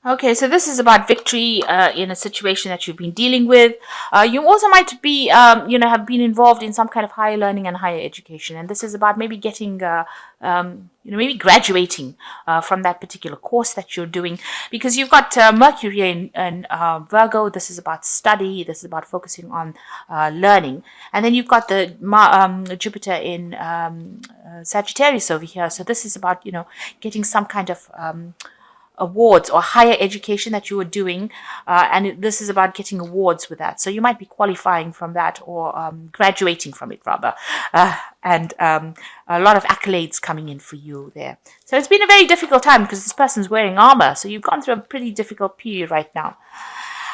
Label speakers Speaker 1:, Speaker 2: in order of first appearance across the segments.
Speaker 1: Okay, so this is about victory in a situation that you've been dealing with. You also might be, have been involved in some kind of higher learning and higher education, and this is about maybe getting, maybe graduating from that particular course that you're doing, because you've got Mercury in Virgo. This is about study. This is about focusing on learning, and then you've got the Jupiter in Sagittarius over here. So this is about getting some kind of awards or higher education that you were doing, this is about getting awards with that. So you might be qualifying from that, or graduating from it rather, and a lot of accolades coming in for you there. So it's been a very difficult time because this person's wearing armor, so you've gone through a pretty difficult period right now.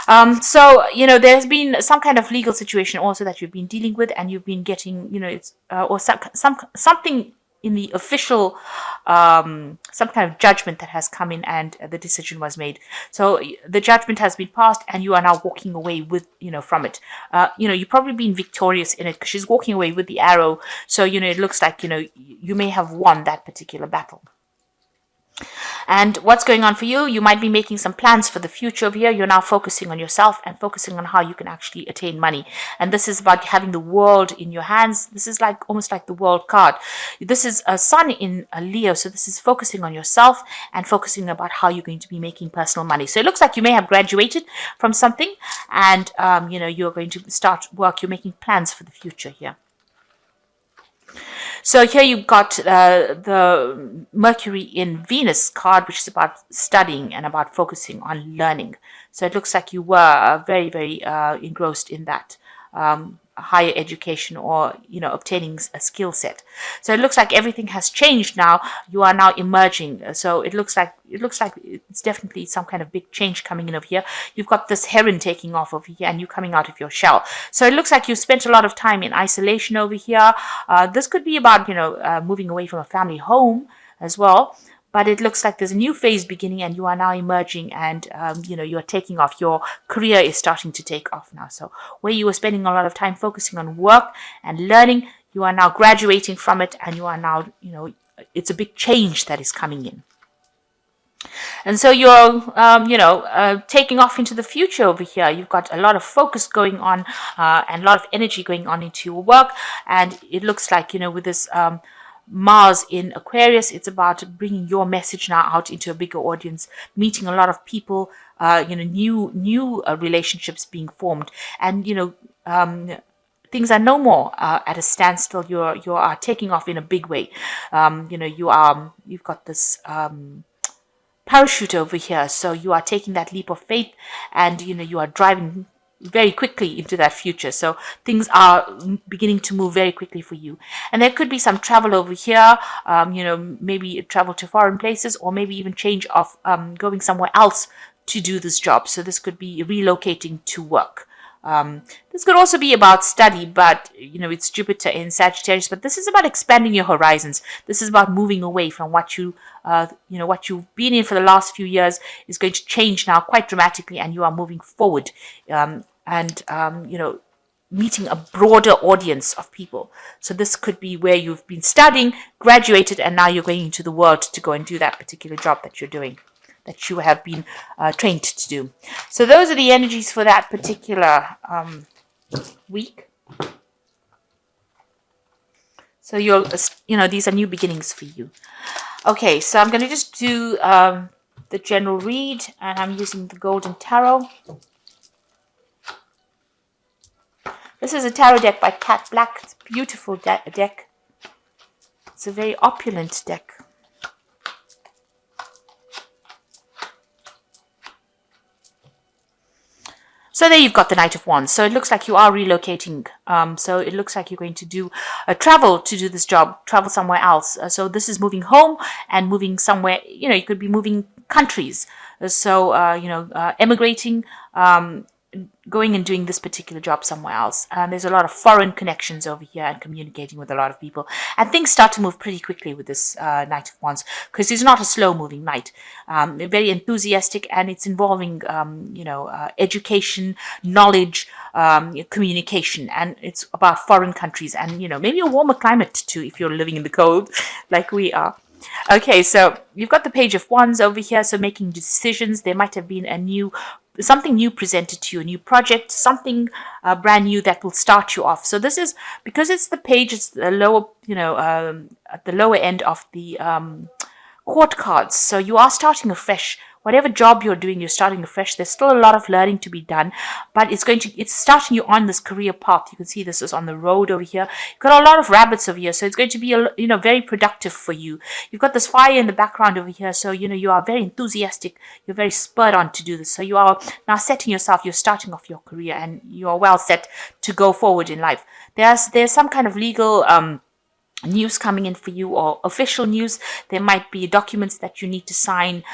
Speaker 1: There's been some kind of legal situation also that you've been dealing with, and you've been getting, or something in the official, some kind of judgment that has come in, and the decision was made. So the judgment has been passed, and you are now walking away with, from it. You've probably been victorious in it because she's walking away with the arrow. So, it looks like, you may have won that particular battle. And what's going on for you? You might be making some plans for the future over here. You're now focusing on yourself and focusing on how you can actually attain money. And this is about having the world in your hands. This is like almost like the world card. This is a sun in a Leo. So this is focusing on yourself and focusing about how you're going to be making personal money. So it looks like you may have graduated from something, and, you're going to start work. You're making plans for the future here. So here you've got the Mercury in Venus card, which is about studying and about focusing on learning. So it looks like you were very, very engrossed in that higher education, or obtaining a skill set. So it looks like everything has changed now. You are now emerging. So it looks like it's definitely some kind of big change coming in over here. You've got this heron taking off over here, and you coming out of your shell. So it looks like you spent a lot of time in isolation over here. This could be about moving away from a family home as well. But it looks like there's a new phase beginning, and you are now emerging, and you're taking off. Your career is starting to take off now. So where you were spending a lot of time focusing on work and learning, you are now graduating from it, and you are now, it's a big change that is coming in. And so you're, taking off into the future over here. You've got a lot of focus going on, and a lot of energy going on into your work. And it looks like, with this Mars in Aquarius, it's about bringing your message now out into a bigger audience, meeting a lot of people, new relationships being formed, and things are no more at a standstill. You are taking off in a big way. You've got this parachute over here, so you are taking that leap of faith, and you are driving very quickly into that future. So things are beginning to move very quickly for you. And there could be some travel over here, maybe travel to foreign places, or maybe even change of going somewhere else to do this job. So this could be relocating to work. This could also be about study, but it's Jupiter in Sagittarius, but this is about expanding your horizons. This is about moving away from what what you've been in for the last few years is going to change now quite dramatically, and you are moving forward, meeting a broader audience of people. So this could be where you've been studying, graduated, and now you're going into the world to go and do that particular job that you're doing, that you have been trained to do. So those are the energies for that particular week. So these are new beginnings for you. Okay, so I'm going to just do the general read, and I'm using the Golden Tarot. This is a tarot deck by Cat Black. It's a beautiful deck. It's a very opulent deck. So there you've got the Knight of Wands. So it looks like you are relocating. So it looks like you're going to do a travel to do this job, travel somewhere else. So this is moving home and moving somewhere. You could be moving countries. So, emigrating, going and doing this particular job somewhere else. There's a lot of foreign connections over here, and communicating with a lot of people. And things start to move pretty quickly with this Knight of Wands, because he's not a slow-moving knight. Very enthusiastic, and it's involving, education, knowledge, communication, and it's about foreign countries, and maybe a warmer climate too if you're living in the cold like we are. Okay, so you've got the Page of Wands over here. So making decisions. There might have been something new presented to you, a new project, something brand new that will start you off. So this is because it's the page. It's the lower, at the lower end of the court cards. So you are starting afresh. Whatever job you're doing, you're starting afresh. There's still a lot of learning to be done, but it's starting you on this career path. You can see this is on the road over here. You've got a lot of rabbits over here, so it's going to be very productive for you. You've got this fire in the background over here, so you are very enthusiastic. You're very spurred on to do this. So you are now setting yourself. You're starting off your career, and you are well set to go forward in life. There's some kind of legal news coming in for you, or official news. There might be documents that you need to sign,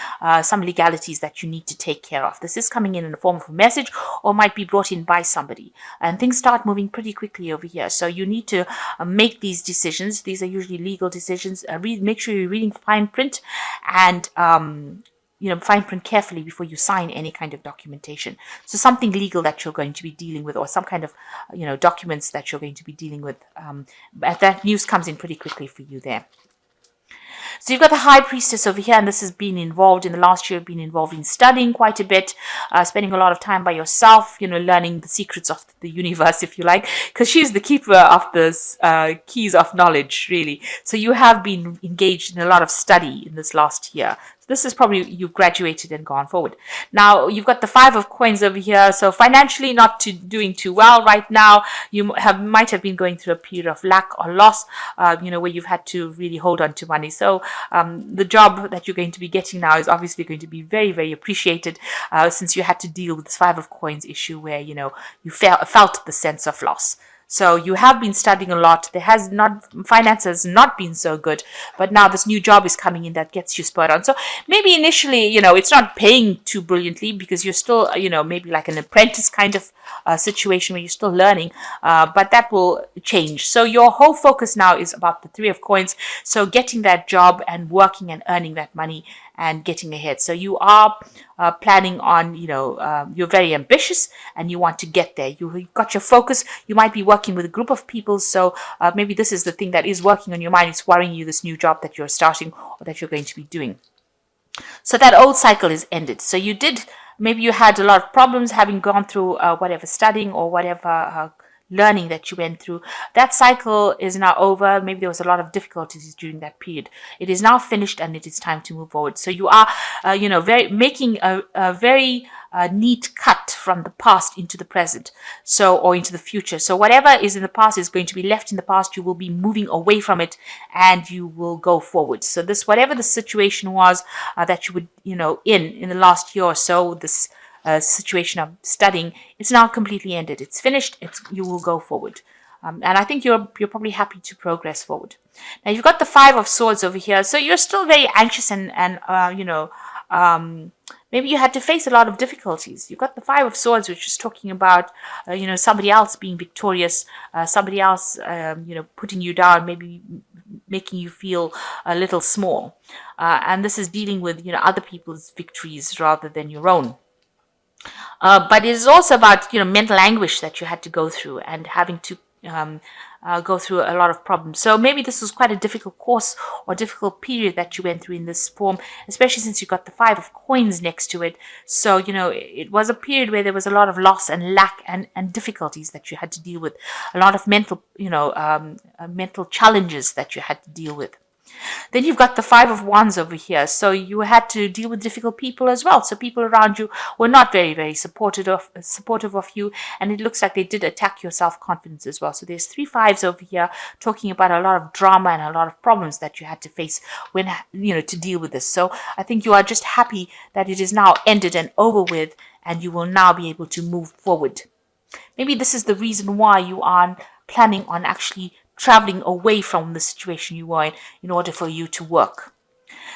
Speaker 1: some legalities that you need to take care of. This is coming in the form of a message, or might be brought in by somebody, and things start moving pretty quickly over here. So you need to make these decisions. These are usually legal decisions. Make sure you're reading fine print, and fine print carefully before you sign any kind of documentation. So something legal that you're going to be dealing with, or some kind of documents that you're going to be dealing with. But that news comes in pretty quickly for you there. So you've got the High Priestess over here, and this has been involved in the last year, been involved in studying quite a bit, spending a lot of time by yourself, learning the secrets of the universe, if you like, because she's the keeper of the keys of knowledge, really. So you have been engaged in a lot of study in this last year. This is probably you've graduated and gone forward. Now you've got the Five of Coins over here. So financially not doing too well right now. You might have been going through a period of lack or loss, where you've had to really hold on to money. So the job that you're going to be getting now is obviously going to be very, very appreciated, since you had to deal with this Five of Coins issue where, you felt the sense of loss. So you have been studying a lot. Finance has not been so good, but now this new job is coming in that gets you spurred on. So maybe initially, it's not paying too brilliantly because you're still, maybe like an apprentice kind of situation where you're still learning, but that will change. So your whole focus now is about the Three of Coins. So getting that job and working and earning that money and getting ahead. So you are planning on, you're very ambitious and you want to get there. You've got your focus. You might be working with a group of people. So maybe this is the thing that is working on your mind. It's worrying you, this new job that you're starting or that you're going to be doing. So that old cycle is ended. So maybe you had a lot of problems having gone through whatever studying or whatever learning that you went through. That cycle is now over. Maybe there was a lot of difficulties during that period. It is now finished and it is time to move forward. So you are, making a very neat cut from the past into the present, or into the future. So whatever is in the past is going to be left in the past. You will be moving away from it and you will go forward. So whatever the situation was that you would, in the last year or so, this situation of studying, it's now completely ended. It's finished. You will go forward. And I think you're probably happy to progress forward. Now you've got the Five of Swords over here. So you're still very anxious and maybe you had to face a lot of difficulties. You've got the Five of Swords, which is talking about, somebody else being victorious, somebody else, putting you down, maybe making you feel a little small. And this is dealing with, other people's victories rather than your own. But it is also about, mental anguish that you had to go through and having to go through a lot of problems. So maybe this was quite a difficult course or difficult period that you went through in this form, especially since you got the Five of Coins next to it. So, it was a period where there was a lot of loss and lack and difficulties that you had to deal with, a lot of mental, mental challenges that you had to deal with. Then you've got the Five of Wands over here. So you had to deal with difficult people as well. So people around you were not very, very supportive of you. And it looks like they did attack your self-confidence as well. So there's 3 fives over here talking about a lot of drama and a lot of problems that you had to face when, to deal with this. So I think you are just happy that it is now ended and over with, and you will now be able to move forward. Maybe this is the reason why you are planning on actually traveling away from the situation you were in order for you to work.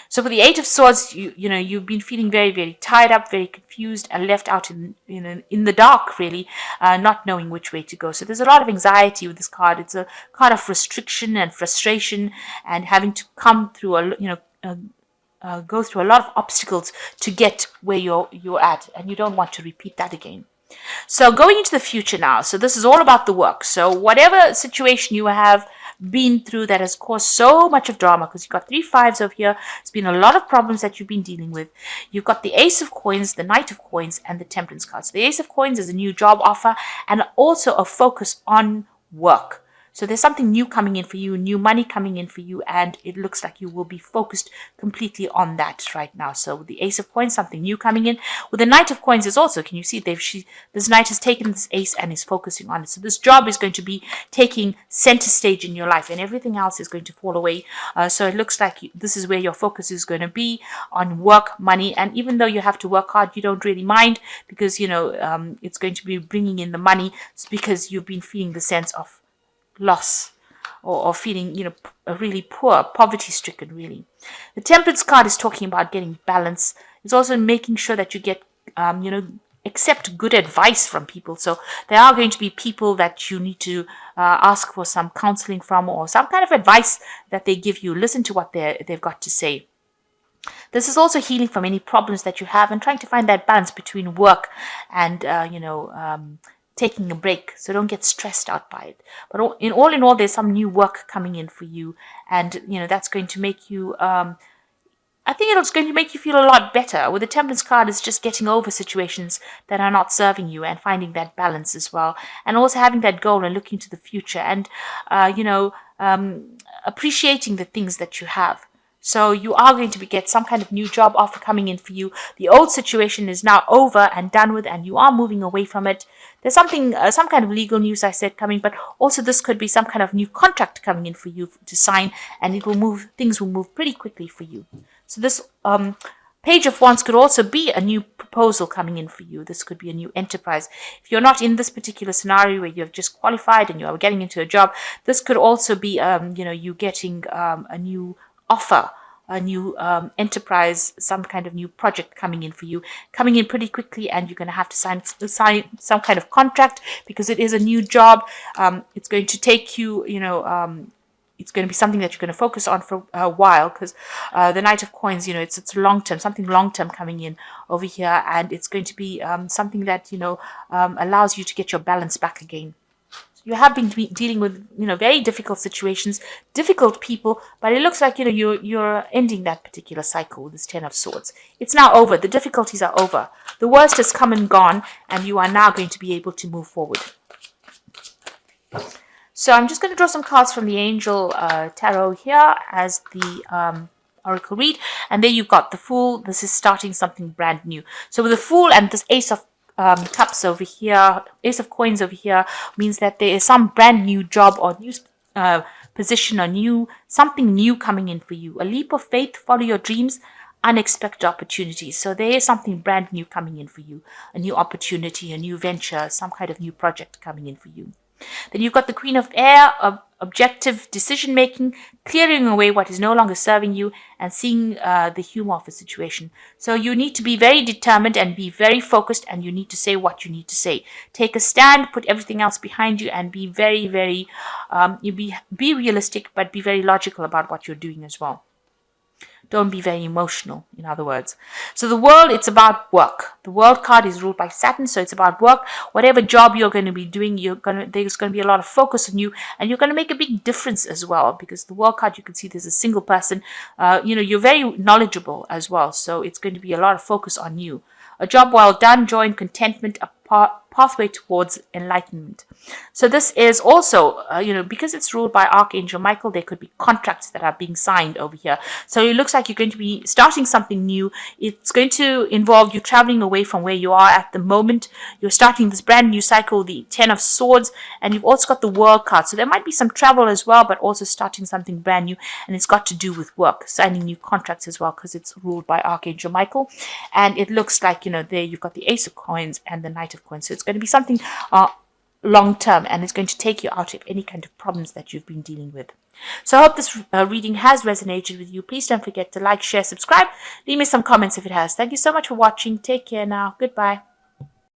Speaker 1: So for the Eight of Swords, you've been feeling very, very tied up, very confused, and left out in the dark, really, not knowing which way to go. So there's a lot of anxiety with this card. It's a card of restriction and frustration, and having to come through go through a lot of obstacles to get where you're at, and you don't want to repeat that again. So going into the future now, so this is all about the work. So whatever situation you have, been through that has caused so much of drama, because you've got 3 5s over here. It's been a lot of problems that you've been dealing with. You've got the Ace of Coins, the Knight of Coins, and the Temperance card. So the Ace of Coins is a new job offer and also a focus on work. So there's something new coming in for you, new money coming in for you, and it looks like you will be focused completely on that right now. So with the Ace of Coins, something new coming in. With the Knight of Coins is also, can you see, this Knight has taken this Ace and is focusing on it. So this job is going to be taking center stage in your life, and everything else is going to fall away. So it looks like this is where your focus is going to be, on work, money, and even though you have to work hard, you don't really mind, because it's going to be bringing in the money. It's because you've been feeling the sense of loss, or feeling really poor, poverty stricken. Really, the Temperance card is talking about getting balance. It's also making sure that you get accept good advice from people. So there are going to be people that you need to ask for some counseling from, or some kind of advice that they give you. Listen to what they've got to say. This is also healing from any problems that you have, and trying to find that balance between work and taking a break, so don't get stressed out by it. But in all, there's some new work coming in for you, and that's going to make you. I think it's going to make you feel a lot better. With the Temperance card, is just getting over situations that are not serving you and finding that balance as well, and also having that goal and looking to the future, and appreciating the things that you have. So you are going to get some kind of new job offer coming in for you. The old situation is now over and done with, and you are moving away from it. There's something, some kind of legal news, I said, coming, but also this could be some kind of new contract coming in for you to sign, and things will move pretty quickly for you. So this Page of Wands could also be a new proposal coming in for you. This could be a new enterprise. If you're not in this particular scenario where you have just qualified and you are getting into a job, this could also be, you getting a new offer, a new enterprise, some kind of new project coming in for you, coming in pretty quickly, and you're going to have to sign some kind of contract, because it is a new job. It's going to take you, it's going to be something that you're going to focus on for a while, because the Knight of Coins, it's long-term, something long-term coming in over here, and it's going to be something that, allows you to get your balance back again. You have been dealing with, very difficult situations, difficult people, but it looks like, you're ending that particular cycle with this 10 of Swords. It's now over. The difficulties are over. The worst has come and gone, and you are now going to be able to move forward. So I'm just going to draw some cards from the Angel Tarot here as the Oracle read. And there you've got the Fool. This is starting something brand new. So with the Fool and this Ace of Cups over here, Ace of Coins over here, means that there is some brand new job or new position or something new coming in for you. A leap of faith, follow your dreams, unexpected opportunities. So there is something brand new coming in for you. A new opportunity, a new venture, some kind of new project coming in for you. Then you've got the Queen of Air, objective decision making, clearing away what is no longer serving you, and seeing the humor of a situation. So you need to be very determined and be very focused, and you need to say what you need to say. Take a stand, put everything else behind you, and be very, very, be realistic, but be very logical about what you're doing as well. Don't be very emotional, in other words. So the World, it's about work. The World card is ruled by Saturn, so it's about work. Whatever job you're going to be doing, there's going to be a lot of focus on you, and you're going to make a big difference as well, because the World card, you can see there's a single person. You're very knowledgeable as well, so it's going to be a lot of focus on you. A job well done, joy and contentment, a pathway towards enlightenment. So this is also, because it's ruled by Archangel Michael, there could be contracts that are being signed over here. So it looks like you're going to be starting something new. It's going to involve you traveling away from where you are at the moment. You're starting this brand new cycle, the 10 of Swords, and you've also got the World card. So there might be some travel as well, but also starting something brand new, and it's got to do with work, signing new contracts as well, because it's ruled by Archangel Michael. And it looks like, there you've got the Ace of Coins and the Knight of Coins. So it's going to be something long term, and it's going to take you out of any kind of problems that you've been dealing with. So I hope this reading has resonated with you. Please don't forget to like, share, subscribe. Leave me some comments if it has. Thank you so much for watching. Take care now. Goodbye.